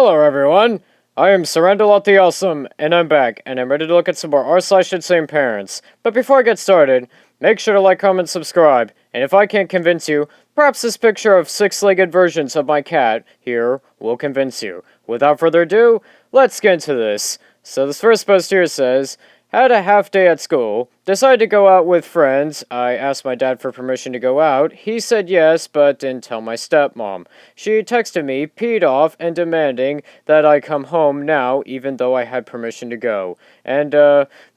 Hello everyone, I am Surrender the Awesome, and I'm back, and I'm ready to look at some more r/insane parents. But before I get started, make sure to like, comment, subscribe, and if I can't convince you, perhaps this picture of six-legged versions of my cat here will convince you. Without further ado, let's get into this. So this first post here says, had a half day at school, decided to go out with friends. I asked my dad for permission to go out. He said yes, but didn't tell my stepmom. She texted me, peed off, and demanding that I come home now, even though I had permission to go. And,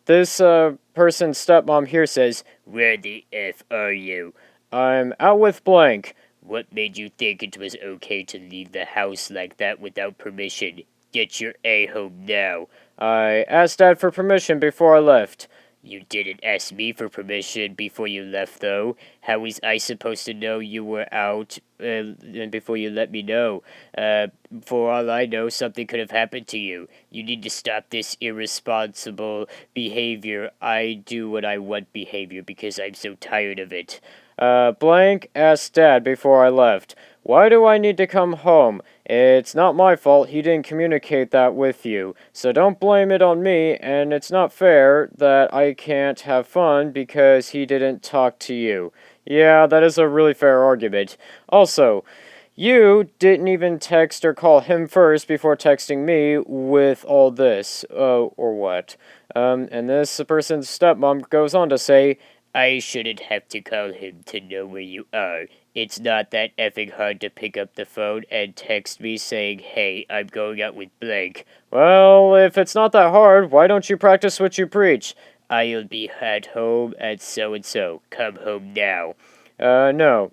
this, person's stepmom here says, Where the F are you? I'm out with blank. What made you think it was okay to leave the house like that without permission? Get your A home now. I asked dad for permission before I left. You didn't ask me for permission before you left, though. How was I supposed to know you were out before you let me know? For all I know, something could have happened to you. You need to stop this irresponsible behavior. I do what I want behavior because I'm so tired of it. Blank asked dad before I left. Why do I need to come home? It's not my fault he didn't communicate that with you, so don't blame it on me, and it's not fair that I can't have fun because he didn't talk to you. Yeah, that is a really fair argument. Also, you didn't even text or call him first before texting me with all this. Or what? And this person's stepmom goes on to say, I shouldn't have to call him to know where you are. It's not that effing hard to pick up the phone and text me saying, hey, I'm going out with blank. Well, if it's not that hard, why don't you practice what you preach? I'll be at home at so-and-so. Come home now. No.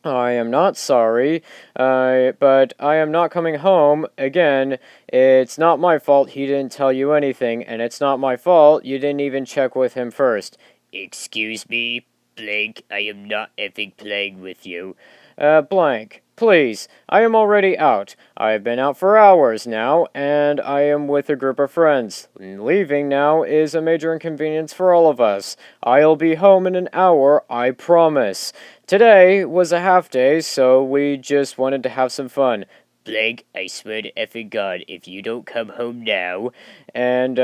I am not sorry, but I am not coming home. Again, it's not my fault he didn't tell you anything, and it's not my fault you didn't even check with him first. Excuse me, blank, I am not effing playing with you. Blank. Please, I am already out. I have been out for hours now, and I am with a group of friends. Leaving now is a major inconvenience for all of us. I'll be home in an hour, I promise. Today was a half day, so we just wanted to have some fun. Blank, I swear to effing God, if you don't come home now. And,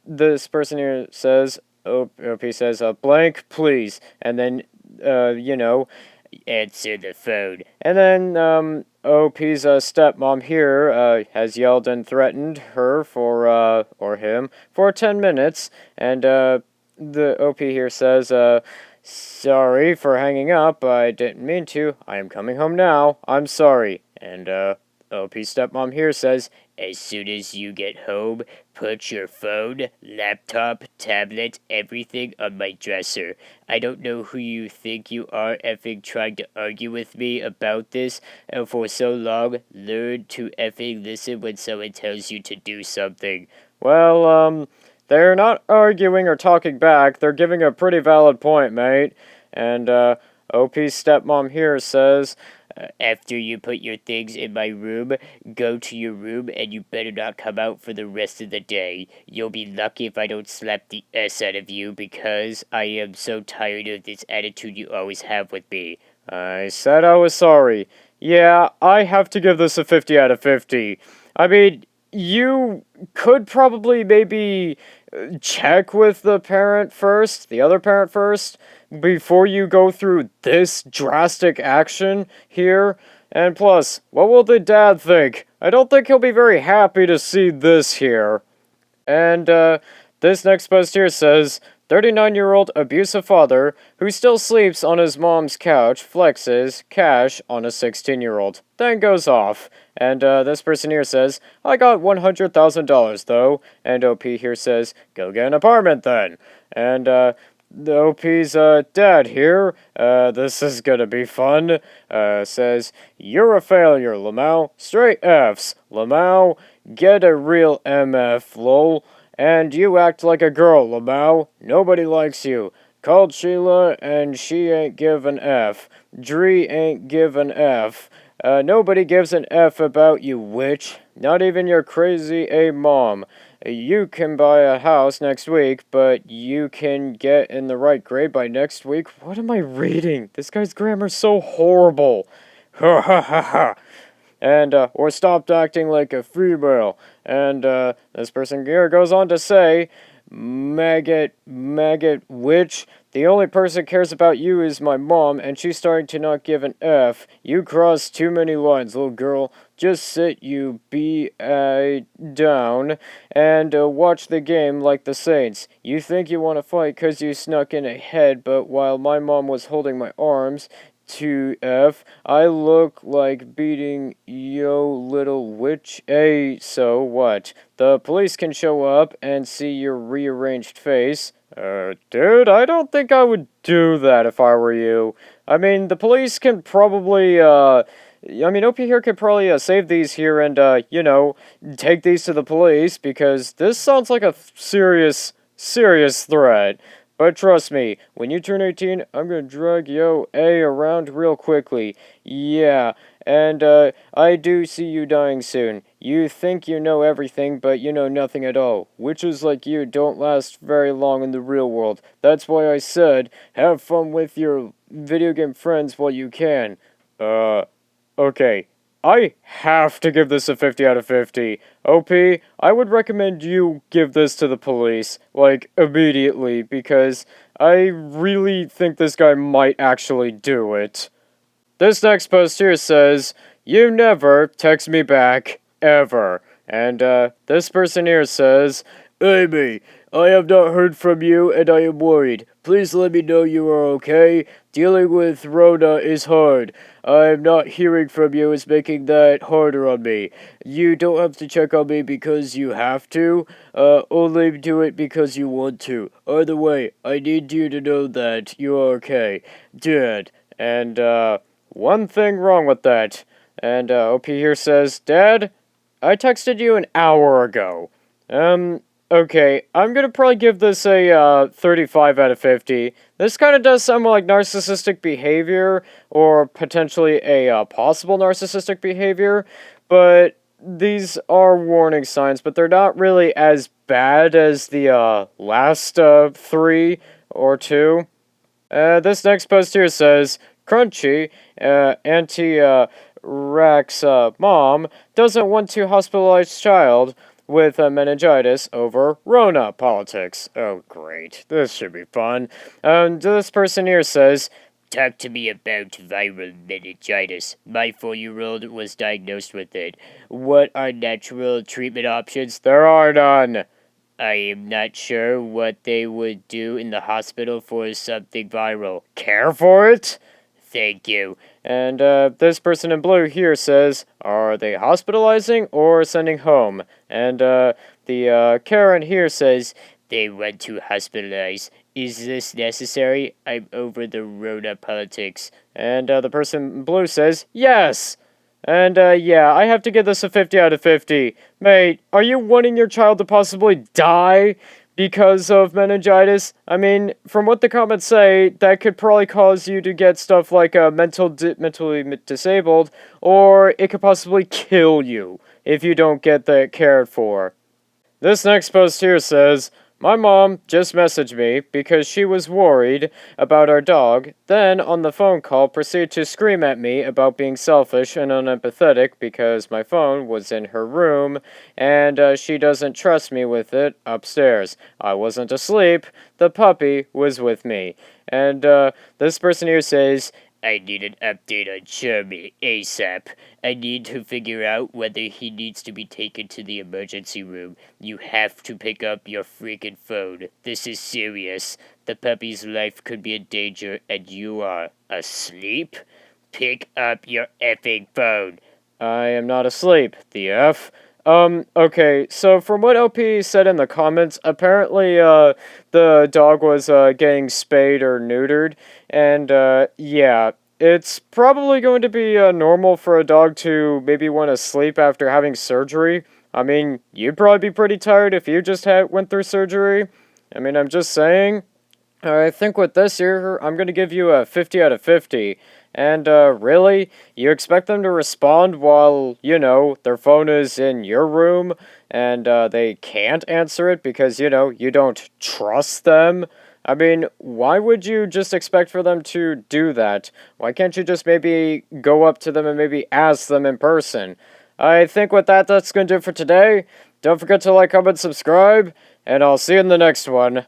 this person here says, OP says, blank, please. And then, answer the phone. And then, OP's stepmom here has yelled and threatened her or him for 10 minutes. And the OP here says, sorry for hanging up. I didn't mean to. I am coming home now. I'm sorry. And OP's stepmom here says, as soon as you get home, put your phone, laptop, tablet, everything on my dresser. I don't know who you think you are effing trying to argue with me about this for so long. Learn to effing listen when someone tells you to do something. Well, they're not arguing or talking back. They're giving a pretty valid point, mate. And, OP's stepmom here says, after you put your things in my room, go to your room and you better not come out for the rest of the day. You'll be lucky if I don't slap the S out of you because I am so tired of this attitude you always have with me. I said I was sorry. Yeah, I have to give this a 50 out of 50. I mean, you could probably maybe check with the other parent first, before you go through this drastic action here. And plus, what will the dad think? I don't think he'll be very happy to see this here. And, this next post here says, 39-year-old abusive father who still sleeps on his mom's couch flexes cash on a 16-year-old, then goes off. And this person here says, I got $100,000 though. And OP here says, go get an apartment then. And the OP's dad here, this is gonna be fun, says, you're a failure, Lamau. Straight F's. Lamau, get a real MF, lol. And you act like a girl, Lamau. Nobody likes you. Called Sheila, and she ain't give an F. Dree ain't give an F. Nobody gives an F about you, witch. Not even your crazy A-mom. You can buy a house next week, but you can get in the right grade by next week? What am I reading? This guy's grammar's so horrible. Ha ha ha ha. and, or stopped acting like a female. And, this person here goes on to say, maggot witch, the only person that cares about you is my mom, and she's starting to not give an F. You crossed too many lines, little girl. Just sit you down and watch the game like the Saints. You think you want to fight because you snuck in ahead, but while my mom was holding my arms, to F, I look like beating yo little witch. Hey, so what? The police can show up and see your rearranged face. Dude, I don't think I would do that if I were you. I mean, the police can probably, OP here could probably save these here and, take these to the police because this sounds like a serious threat. But trust me, when you turn 18, I'm gonna drag Yo A around real quickly. Yeah, and I do see you dying soon. You think you know everything, but you know nothing at all. Witches like you don't last very long in the real world. That's why I said, have fun with your video game friends while you can. Okay. I have to give this a 50 out of 50. OP, I would recommend you give this to the police, like, immediately, because I really think this guy might actually do it. This next post here says, you never text me back, ever. And, this person here says, Amy, I have not heard from you and I am worried. Please let me know you are okay. Dealing with Rona is hard. I'm not hearing from you is making that harder on me. You don't have to check on me because you have to. Only do it because you want to. Either way, I need you to know that you are okay. Dad. And, one thing wrong with that. And, OP here says, Dad, I texted you an hour ago. Okay, I'm gonna probably give this a, 35 out of 50. This kind of does sound like narcissistic behavior, or potentially a, possible narcissistic behavior, but these are warning signs, but they're not really as bad as the, last, three or two. This next post here says, Crunchy, Rax, mom, doesn't want to hospitalize child with meningitis over Rona politics. Oh, great. This should be fun. This person here says, Talk to me about viral meningitis. My 4-year-old was diagnosed with it. What are natural treatment options? there are none. I am not sure what they would do in the hospital for something viral. Care for it? Thank you. And this person in blue here says, are they hospitalizing or sending home? And the Karen here says, They want to hospitalize. Is this necessary? I'm over the Rona politics. And the person in blue says, yes! And yeah, I have to give this a 50 out of 50. Mate, are you wanting your child to possibly die because of meningitis? I mean, from what the comments say, that could probably cause you to get stuff like mentally disabled, or it could possibly kill you if you don't get that cared for. This next post here says, my mom just messaged me because she was worried about our dog, then on the phone call proceeded to scream at me about being selfish and unempathetic because my phone was in her room and she doesn't trust me with it upstairs. I wasn't asleep, the puppy was with me. And this person here says, I need an update on Jeremy ASAP. I need to figure out whether he needs to be taken to the emergency room. You have to pick up your freaking phone. This is serious. The puppy's life could be in danger and you are asleep? Pick up your effing phone. I am not asleep, the F. Okay, so from what OP said in the comments, apparently, the dog was, getting spayed or neutered, and, yeah, it's probably going to be, normal for a dog to maybe want to sleep after having surgery. I mean, you'd probably be pretty tired if you just went through surgery. I mean, I'm just saying. I think with this here, I'm gonna give you a 50 out of 50. And, really? You expect them to respond while, their phone is in your room, and, they can't answer it because, you don't trust them? I mean, why would you just expect for them to do that? Why can't you just maybe go up to them and maybe ask them in person? I think with that, that's going to do it for today. Don't forget to like, comment, subscribe, and I'll see you in the next one.